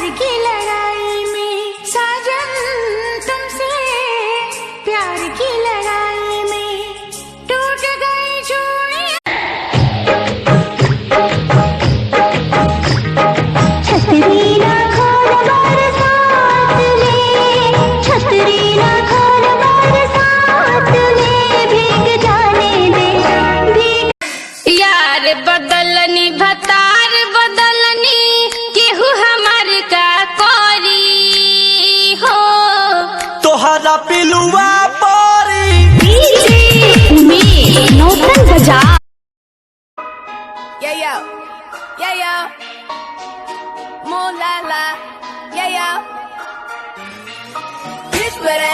की लड़ाई में साजन तुमसे, प्यार की लड़ाई में टूट गई चूड़ियां। छतरी ना खोल बरसात में, छतरी ना खोल बरसात में, भीग जाने दे भीग। यार बदलनी भतार बदलनी, केहू हमार का करी हो। तोहरा पिलुआ परी नौतन बजा। Yeah yo, yeah yo, Mo la la, yeah yo. Bitch better